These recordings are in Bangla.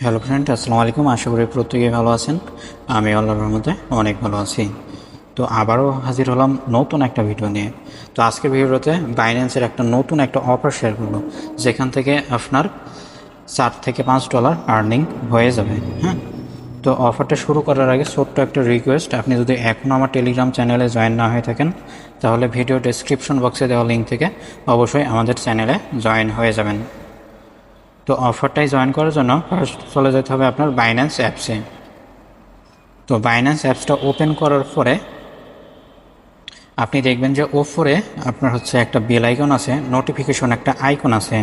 হ্যালো ফ্রেন্ড, আসসালামু আলাইকুম। আশা করি প্রত্যেকেই ভালো আছেন। আমি আল্লাহর রহমতে অনেক ভালো আছি। তো আবারও হাজির হলাম নতুন একটা ভিডিও নিয়ে। তো আজকের ভিডিওতে বাইন্যান্সের একটা নতুন একটা অফার শেয়ার করবো, যেখান থেকে আপনার $4 থেকে $5 আর্নিং হয়ে যাবে। হ্যাঁ, তো অফারটা শুরু করার আগে ছোট্ট একটা রিকোয়েস্ট, আপনি যদি এখনও আমার টেলিগ্রাম চ্যানেলে জয়েন না হয়ে থাকেন, তাহলে ভিডিও ডেসক্রিপশন বক্সে দেওয়া লিঙ্ক থেকে অবশ্যই আমাদের চ্যানেলে জয়েন হয়ে যাবেন। তো অফারটাই জয়েন করার জন্য ফার্স্ট চলে যেতে হবে আপনার বাইন্যান্স অ্যাপসে। তো বাইন্যান্স অ্যাপসটা ওপেন করার পরে আপনি দেখবেন যে ওপরে আপনার হচ্ছে একটা বেল আইকন আছে, নোটিফিকেশন একটা আইকন আছে।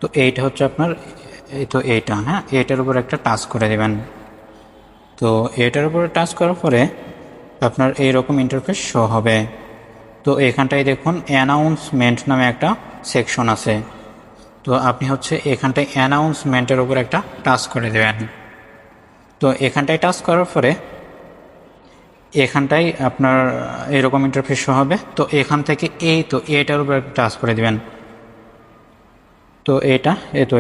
তো এইটা হচ্ছে আপনার এইটা, হ্যাঁ, এইটার উপর একটা টাচ করে দেবেন। তো এটার উপরে টাচ করার পরে আপনার এইরকম ইন্টারফেস শো হবে। তো এখানটায় দেখুন অ্যানাউন্সমেন্ট নামে একটা সেকশন আছে। তো আপনি হচ্ছে এখানটায় অ্যানাউন্সমেন্টের উপর একটা টাচ করে দেবেন। তো এখানটায় টাচ করার পরে এখানটায় আপনার এরকম ইন্টারফেস হবে। তো এখান থেকে এটার উপর একটা টাচ করে দিবেন। তো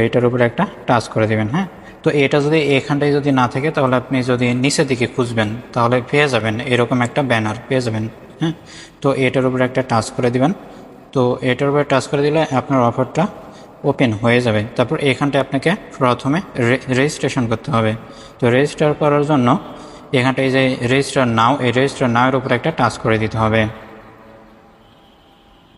এটার উপর একটা টাচ করে দিবেন। হ্যাঁ, তো এটা যদি এখানটায় যদি না থাকে, তাহলে আপনি যদি নিচের দিকে খুঁজবেন তাহলে পেয়ে যাবেন, এরকম একটা ব্যানার পেয়ে যাবেন। হ্যাঁ, তো এটার উপর একটা টাচ করে দিবেন। তো এটার উপরে টাচ করে দিলে আপনার অফারটা ওপেন হয়ে যাবে। তারপর এখানটায় আপনাকে প্রথমে রেজিস্ট্রেশন করতে হবে। তো রেজিস্টার করার জন্য এখানটায় যে রেজিস্টার নাও, এই রেজিস্টার নাওয়ের উপর একটা টাচ করে দিতে হবে।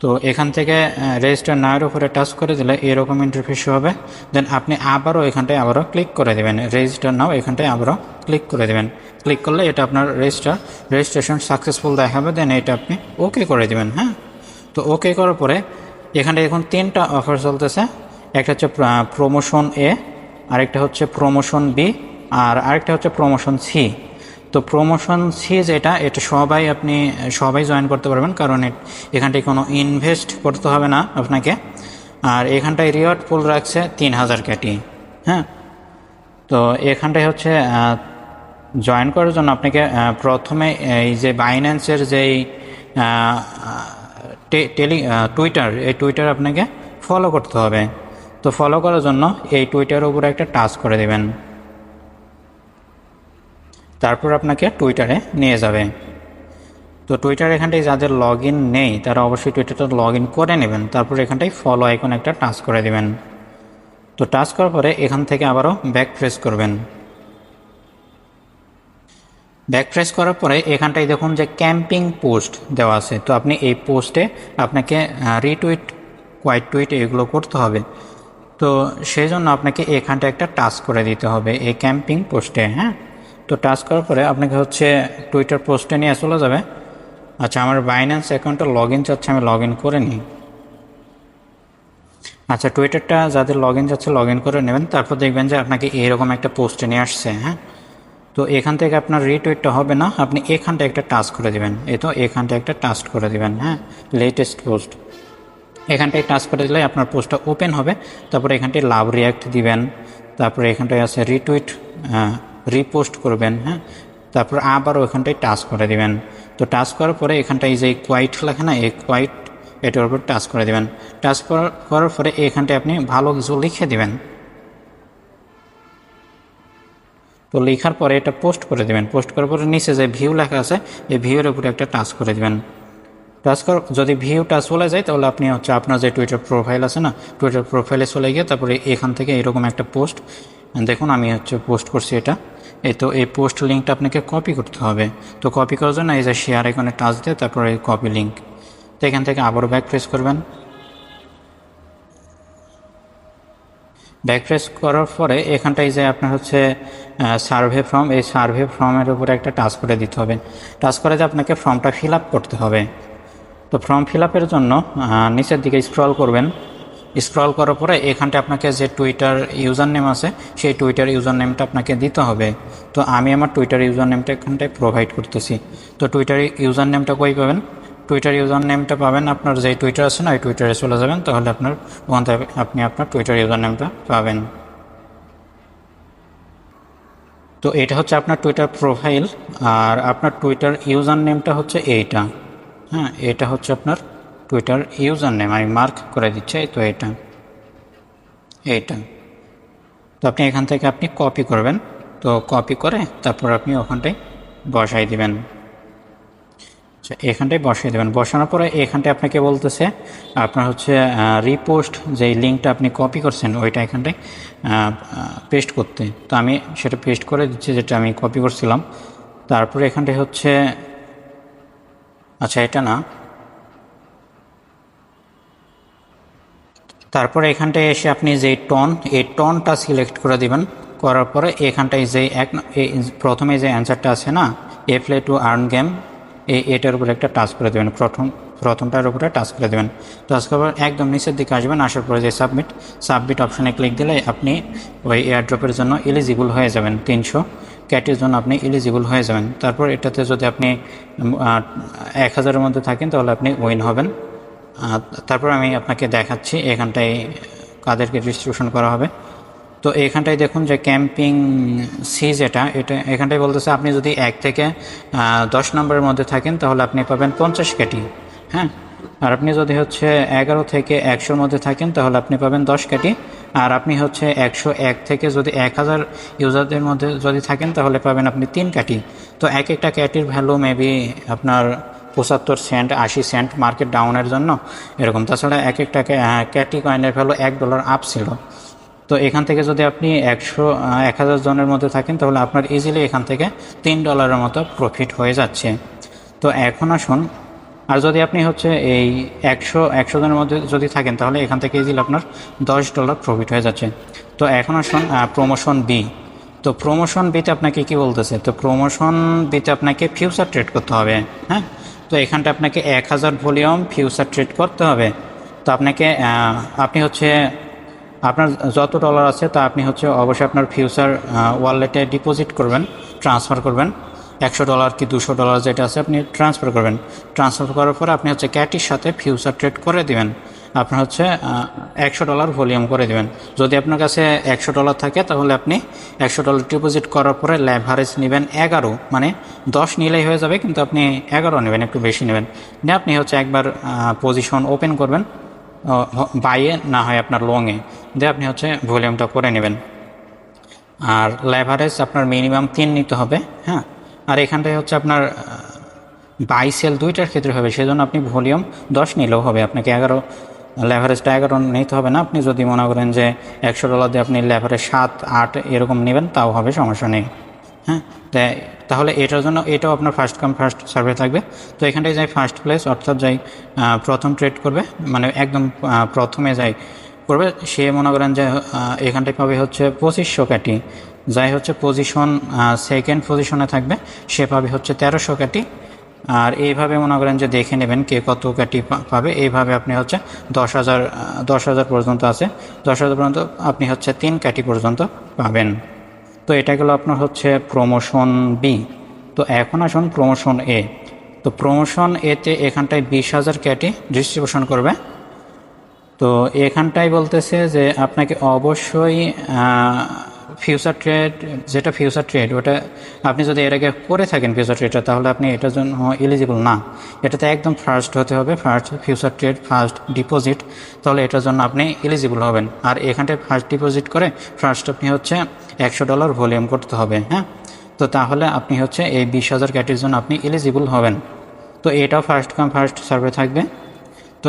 তো এখান থেকে রেজিস্টার নাওয়ের উপরে টাচ করে দিলে এরকম ইন্টারফেস হবে। দেন আপনি এখানটায় আবারও ক্লিক করে দেবেন, রেজিস্টার নাও এখানটায় আবারও ক্লিক করে দেবেন। ক্লিক করলে এটা আপনার রেজিস্ট্রেশন সাকসেসফুল দেখাবে। দেন এটা আপনি ওকে করে দেবেন। হ্যাঁ, তো ওকে করার পরে এখানটায় এখন 3টা অফার চলতেছে। একটা হচ্ছে প্রমোশন এ, আরেকটা হচ্ছে প্রমোশন বি, আর আরেকটা হচ্ছে প্রমোশন সি। তো প্রমোশন সি এটা সবাই জয়েন করতে পারবেন, কারণ এখানটায় কোনো ইনভেস্ট করতে হবে না আপনাকে। আর এখানটায় রিওয়ার্ড পুল রাখছে 3000 ক্যাটি। হ্যাঁ, তো এখানটায় হচ্ছে জয়েন করার জন্য আপনাকে প্রথমে এই যে বাইন্যান্সের যেই টুইটার আপনাকে ফলো করতে হবে। তো ফলো করার জন্য এই টুইটারের উপরে একটা টাচ করে দেবেন। তারপর আপনাকে টুইটারে নিয়ে যাবে। তো টুইটার এখানটায় যাদের লগ ইন নেই, তারা অবশ্যই টুইটারটা লগ ইন করে নেবেন। তারপর এখানটায় ফলো আইকন একটা টাচ করে দেবেন। তো টাচ করার পরে এখান থেকে আবারও ব্যাক প্রেস করবেন। ব্যাক প্রেস করার পরে এখানটায় দেখুন যে ক্যাম্পিং পোস্ট দেওয়া আছে। তো আপনি এই পোস্টে আপনাকে রিটুইট, কোয়াইট টুইট এগুলো করতে হবে। তো সেই জন্য আপনাকে এখানটা একটা টাচ করে দিতে হবে এই ক্যাম্পিং পোস্টে। হ্যাঁ, তো টাচ করার পরে আপনাকে হচ্ছে টুইটার পোস্টে নিয়ে চলে যাবে। আচ্ছা, আমার বাইন্যান্স অ্যাকাউন্টে লগ ইন চাচ্ছে, আমি লগ ইন করে নিই। আচ্ছা, টুইটারটা যাদের লগ ইন যাচ্ছে লগ ইন করে নেবেন। তারপর দেখবেন যে আপনাকে এরকম একটা পোস্টে নিয়ে আসছে। হ্যাঁ, তো এখান থেকে আপনার রিটুইটটা হবে না, আপনি এখানটা একটা টাচ করে দেবেন। তো এখানটা একটা টাচ করে দেবেন। হ্যাঁ, লেটেস্ট পোস্ট এখানটায় টাচ করে দিলে আপনার পোস্টটা ওপেন হবে। তারপরে এখানটায় লাভ রিয়াক্ট দিবেন। তারপরে এখানটায় আছে রিটুইট, রিপোস্ট করবেন। হ্যাঁ, তারপর আবার ওখানটায় টাচ করে দিবেন। তো টাচ করার পরে এখানটায় যে কোয়াইট লেখা না, এই কোয়াইট এটার উপর টাচ করে দেবেন। টাচ করার পরে এখানটায় আপনি ভালো কিছু লিখে দিবেন। তো লেখার পরে এটা পোস্ট করে দেবেন। পোস্ট করার পরে নিচে যে ভিউ লেখা আছে, এই ভিউর উপরে একটা টাচ করে দেবেন। যদি ভিউটা চলে যায়, তাহলে আপনি হচ্ছে আপনার যে টুইটার প্রোফাইল আছে না, টুইটার প্রোফাইলে চলে গিয়ে তারপরে এখান থেকে এরকম একটা পোস্ট দেখুন, আমি হচ্ছে পোস্ট করছি এটা। তো এই পোস্ট লিঙ্কটা আপনাকে কপি করতে হবে। তো কপি করার জন্য এই যে শেয়ার আইকনে টাচ দিয়ে তারপরে এই কপি লিঙ্ক, তো এখান থেকে আবারও ব্যাক প্রেস করবেন। ব্যাক প্রেস করার পরে এখানটায় যে আপনার হচ্ছে সার্ভে ফর্ম, এই সার্ভে ফর্মের উপরে একটা টাচ করে দিতে হবে। টাচ করে যে আপনাকে ফর্মটা ফিল আপ করতে হবে। তো ফর্ম ফিল আপের জন্য নিচের দিকে স্ক্রল করবেন। স্ক্রল করার পরে এখানটা আপনাকে যে টুইটার ইউজার নেম আছে, সেই টুইটার ইউজার নেমটা আপনাকে দিতে হবে। তো আমি আমার টুইটার ইউজার নেমটা এখানটায় প্রোভাইড করতেছি। তো টুইটার ইউজার নেমটা কই পাবেন? টুইটার ইউজার নেমটা পাবেন আপনার যে টুইটার আছে না, ওই টুইটারে চলে যাবেন, তাহলে ওখান থেকে আপনি আপনার টুইটার ইউজার নেমটা পাবেন। তো এটা হচ্ছে আপনার টুইটার প্রোফাইল, আর আপনার টুইটার ইউজার নেমটা হচ্ছে এইটা। হ্যাঁ, এটা হচ্ছে আপনার টুইটার ইউজার নেম, আমি মার্ক করে দিচ্ছি। তো এইটা তো আপনি এখান থেকে আপনি কপি করবেন, তো কপি করে তারপর আপনি ওখানটায় বসাই দিবেন। এখানটায় বসিয়ে দেবেন। বসানোর পরে এখানটায় আপনাকে বলতেছে আপনার হচ্ছে রিপোস্ট যেই লিঙ্কটা আপনি কপি করছেন ওইটা এখানটায় পেস্ট করতে। তো আমি সেটা পেস্ট করে দিচ্ছি যেটা আমি কপি করছিলাম। তারপরে এখানটায় হচ্ছে আচ্ছা এটা না, তারপরে এখানটায় এসে আপনি যেই এই টনটা সিলেক্ট করে দিবেন। করার পরে এখানটায় যে প্রথমে যে অ্যান্সারটা আছে না, এ প্লে টু আর্ন গেম, এটার উপরে একটা টাচ করে দেবেন। প্রথমটার উপরে টাচ করে দেবেন। টাচ করার একদম নিচের দিকে আসবেন, আসার পরে যে সাবমিট অপশানে ক্লিক দিলে আপনি ওই এয়ারড্রপের জন্য এলিজিবল হয়ে যাবেন। 300 ক্যাটের জন্য আপনি এলিজিবল হয়ে যাবেন। তারপর এটাতে যদি আপনি 1000-এর মধ্যে থাকেন তাহলে আপনি উইন হবেন। তারপর আমি আপনাকে দেখাচ্ছি এখানটায় কাদেরকে ডিস্ট্রিবিউশন করা হবে। তো এখানটায় দেখুন যে ক্যাম্পিং সি এটা এখানটায় বলতেছে আপনি যদি 1 থেকে 10 নম্বরের মধ্যে থাকেন তাহলে আপনি পাবেন 50 ক্যাটি। হ্যাঁ, আর আপনি যদি হচ্ছে 11 থেকে 100-র মধ্যে থাকেন তাহলে আপনি পাবেন 10 ক্যাটি। আর আপনি হচ্ছে 101 থেকে যদি 1000 ইউজারদের মধ্যে যদি থাকেন তাহলে পাবেন আপনি 3 ক্যাটি। তো একটা ক্যাটির ভ্যালু মেবি আপনার 75 সেন্ট 80 সেন্ট মার্কেট ডাউনের জন্য এরকম। তাছাড়া একটা ক্যাটি কয়েনের ভ্যালু $1 আপ ছিল। তো এখান থেকে যদি আপনি 1000 জনের মধ্যে থাকেন তাহলে আপনার ইজিলি এখান থেকে $3 মতো প্রফিট হয়ে যাচ্ছে। তো এখন আসুন, আর যদি আপনি হচ্ছে এই 100 জনের মধ্যে যদি থাকেন তাহলে এখান থেকে ইজিলি আপনার $10 প্রফিট হয়ে যাচ্ছে। তো এখন আসুন প্রমোশন বি। তো প্রমোশন বিতে আপনাকে কি বলতেছে? তো প্রমোশন বিতে আপনাকে ফিউচার ট্রেড করতে হবে। হ্যাঁ, তো এখানটা আপনাকে 1000 ভলিউম ফিউচার ট্রেড করতে হবে। তো আপনাকে আপনি হচ্ছে আপনার যত ডলার আছে তা আপনি হচ্ছে অবশ্যই আপনার ফিউচার ওয়ালেটে ডিপোজিট করবেন, ট্রান্সফার করবেন। $100 কি $200 যেটা আছে আপনি ট্রান্সফার করবেন। ট্রান্সফার করার পরে আপনি হচ্ছে ক্যাটির সাথে ফিউচার ট্রেড করে দিবেন। আপনার হচ্ছে $100 ভলিউম করে দিবেন। যদি আপনার কাছে $100 থাকে তাহলে আপনি $100 ডিপোজিট করার পরে লেভারেজ নেবেন 11, মানে 10 নিলেই হয়ে যাবে, কিন্তু আপনি 11 নেবেন, একটু বেশি নেবেন। নিয়ে আপনি হচ্ছে একবার পজিশন ওপেন করবেন, বাইয়ে না হয় আপনার লংয়ে, দিয়ে আপনি হচ্ছে ভলিউমটা করে নেবেন। আর লেভারেজ আপনার মিনিমাম 3 নিতে হবে। হ্যাঁ, আর এখানটায় হচ্ছে আপনার বাই সেল দুইটার ক্ষেত্রে হবে, সেজন্য আপনি ভলিউম 10 নিলেও হবে, আপনাকে লেভারেজটা 11 নিতে হবে না। আপনি যদি মনে করেন যে $100 দিয়ে আপনি লেভারেজ 7-8 এরকম নেবেন তাও হবে, সমস্যা নেই। হ্যাঁ, তাহলে এটার জন্য এটাও আপনার ফার্স্ট কাম ফার্স্ট সার্ভে থাকবে। তো এখানটায় যাই ফার্স্ট প্লেস, অর্থাৎ যাই প্রথম ট্রেড করবে, মানে একদম প্রথমে যাই করবে, সে মনে করেন যে এখানটায় পাবে হচ্ছে 2500 ক্যাটি। যাই হচ্ছে পজিশন সেকেন্ড পজিশনে থাকবে সে পাবে হচ্ছে 1300 ক্যাটি। আর এইভাবে মনে করেন যে দেখে নেবেন কে কত ক্যাটি পাবে। এইভাবে আপনি হচ্ছে 10,000 পর্যন্ত আছে, 10,000 পর্যন্ত আপনি হচ্ছে 3 ক্যাটি পর্যন্ত পাবেন। তো এটা গেল আপনার হচ্ছে প্রমোশন বি। তো এখন আসুন প্রমোশন এ। তো প্রমোশন এতে এখানটায় 20,000 ক্যাটি ডিস্ট্রিবিউশন করবে। তো এখানটাই বলতেছে যে আপনাকে অবশ্যই ফিউচার ট্রেড, যেটা ফিউচার ট্রেড ওটা আপনি যদি এর আগে করে থাকেন ফিউচার ট্রেডটা, তাহলে আপনি এটার জন্য এলিজিবল না। এটাতে একদম ফার্স্ট হতে হবে, first future trade first deposit, তাহলে এটার জন্য আপনি এলিজিবল হবেন। আর এখানটায় ফার্স্ট ডিপোজিট করে ফার্স্ট আপনি হচ্ছে $100 ভলিউম করতে হবে। হ্যাঁ, তো তাহলে আপনি হচ্ছে এই 20,000 ক্যাটির জন্য আপনি এলিজিবল হবেন। তো এটাও ফার্স্ট কাম ফার্স্ট সার্ভে থাকবে। তো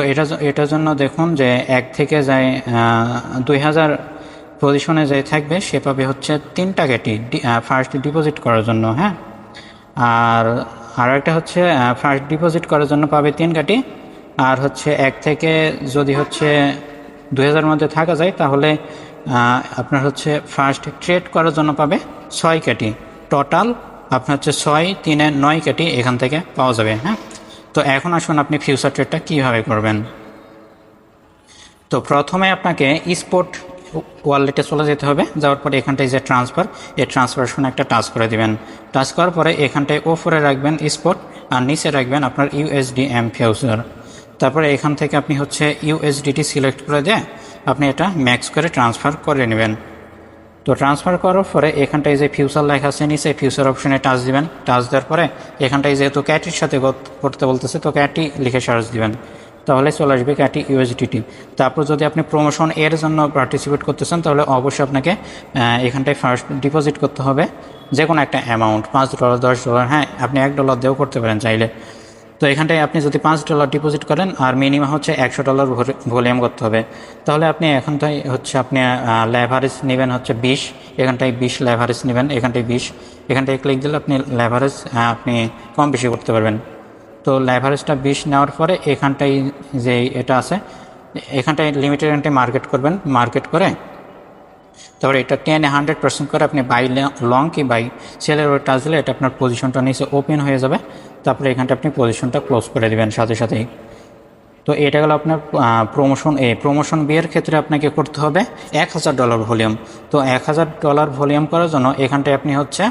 এটার জন্য দেখুন যে 1 থেকে যায় 2000 পজিশনে যাই থাকবে সে পাবে হচ্ছে 3টা ক্যাটি ফার্স্ট ডিপোজিট করার জন্য। হ্যাঁ, আর একটা হচ্ছে ফার্স্ট ডিপোজিট করার জন্য পাবে 3 ক্যাটি। আর হচ্ছে 1 থেকে যদি হচ্ছে 2000 মধ্যে থাকা যায় তাহলে আপনার হচ্ছে ফার্স্ট ট্রেড করার জন্য পাবে 6 ক্যাটি। টোটাল আপনার হচ্ছে 6 3 9 ক্যাটি এখান থেকে পাওয়া যাবে। হ্যাঁ, তো এখন আসুন আপনি ফিউচার ট্রেডটা কীভাবে করবেন। তো প্রথমে আপনাকে স্পট ওয়ালেটে চলে যেতে হবে। যাওয়ার পরে এখানটায় যে ট্রান্সফার, এই ট্রান্সফারেশন একটা টাচ করে দিবেন। টাচ করার পরে এখানটায় ওপরে রাখবেন স্পট আর নিচে রাখবেন আপনার USDM ফিউচার। তারপরে এখান থেকে আপনি হচ্ছে USDT সিলেক্ট করে দিয়ে আপনি এটা ম্যাক্স করে ট্রান্সফার করে নেবেন। তো ট্রান্সফার করার পরে এখানটায় যে ফিউচার লেখা আছে নিচে ফিউচার অপশনে টাচ দিবেন। টাচ দেওয়ার পরে এখানটায় যেহেতু ক্যাটির সাথে করতে বলতেছে তো ক্যাটি লিখে সার্চ দিবেন। তাহলে চলে আসবে ক্যাটি ইউএসডিটি। তারপর যদি আপনি প্রমোশন এর জন্য পার্টিসিপেট করতে চান তাহলে অবশ্যই আপনাকে এখানটায় ফার্স্ট ডিপোজিট করতে হবে যে কোনো একটা অ্যামাউন্ট, $5, $10, হ্যাঁ আপনি $1 দিয়েও করতে পারেন চাইলে। তো এখানটায় আপনি যদি $5 ডিপোজিট করেন আর মিনিমাম হচ্ছে $100 ভলিউম করতে হবে, তাহলে আপনি এখানটায় হচ্ছে আপনি লেভারেজ নেবেন হচ্ছে 20, এখানটায় 20 লেভারেজ নেবেন, এখানটায় 20, এখানটায় ক্লিক দিলে আপনি লেভারেজ আপনি কম বেশি করতে পারবেন। তো লেভারেজটা 20 নেওয়ার পরে এখানটায় যে এটা আছে এখানটায় লিমিটেড এখানটায় মার্কেট করবেন, মার্কেট করে তারপরে এটা 100% করে আপনি বাই লং কি বাই সেলের ওই টাচ দিলে এটা আপনার পজিশনটা নিচে ওপেন হয়ে যাবে, তারপরে এখানটা আপনি পজিশনটা ক্লোজ করে দেবেন সাথে সাথেই। তো এটা গেল আপনার প্রমোশন বিয়ের ক্ষেত্রে আপনাকে করতে হবে $1000 ভলিউম। তো $1000 ভলিউম করার জন্য এখানটায় আপনি হচ্ছে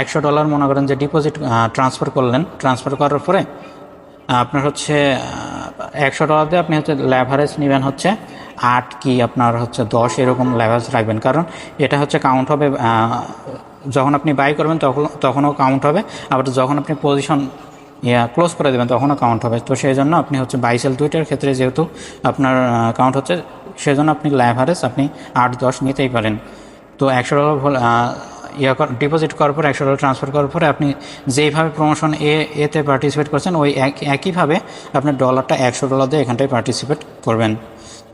$100 মনে করেন যে ডিপোজিট ট্রান্সফার করলেন, ট্রান্সফার করার পরে আপনার হচ্ছে $100 দিয়ে আপনি হচ্ছে লেভারেজ নেবেন হচ্ছে 8 কি আপনার হচ্ছে 10 এরকম লেভারেজ রাখবেন, কারণ এটা হচ্ছে কাউন্ট হবে যখন আপনি বাই করবেন তখনও কাউন্ট হবে, আবার যখন আপনি পজিশন ক্লোজ করে দেবেন তখনও কাউন্ট হবে। তো সেই জন্য আপনি হচ্ছে বাই সেল দুইটার ক্ষেত্রে যেহেতু আপনার কাউন্ট হচ্ছে সেই জন্য আপনি লেভারেজ আপনি 8-10 নিতেই পারেন। তো $100 ডিপোজিট করার পর $100 ট্রান্সফার করার পরে আপনি যেইভাবে প্রমোশন এতে পার্টিসিপেট করছেন ওই একইভাবে আপনার ডলারটা $100 দিয়ে এখানটায় পার্টিসিপেট করবেন।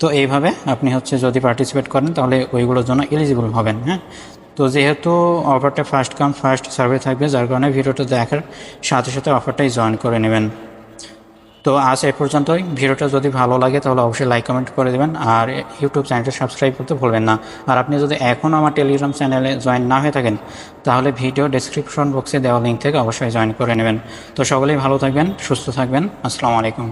তো এইভাবে আপনি হচ্ছে যদি পার্টিসিপেট করেন তাহলে ওইগুলোর জন্য এলিজিবল হবেন। হ্যাঁ, তো যেহেতু অফারটা ফার্স্ট কাম ফার্স্ট সার্ভে থাকবে যার কারণে ভিডিওটা দেখার সাথে সাথে অফারটাই জয়েন করে নেবেন। তো আজ এই পর্যন্তই। ভিডিওটা যদি ভালো লাগে তাহলে অবশ্যই লাইক কমেন্ট করে দেবেন আর ইউটিউব চ্যানেলটা সাবস্ক্রাইব করতে ভুলবেন না। আর আপনি যদি এখনও আমার টেলিগ্রাম চ্যানেলে জয়েন না হয়ে থাকেন তাহলে ভিডিও ডেসক্রিপশন বক্সে দেওয়া লিঙ্ক থেকে অবশ্যই জয়েন করে নেবেন। তো সকলেই ভালো থাকবেন, সুস্থ থাকবেন। আসসালামু আলাইকুম।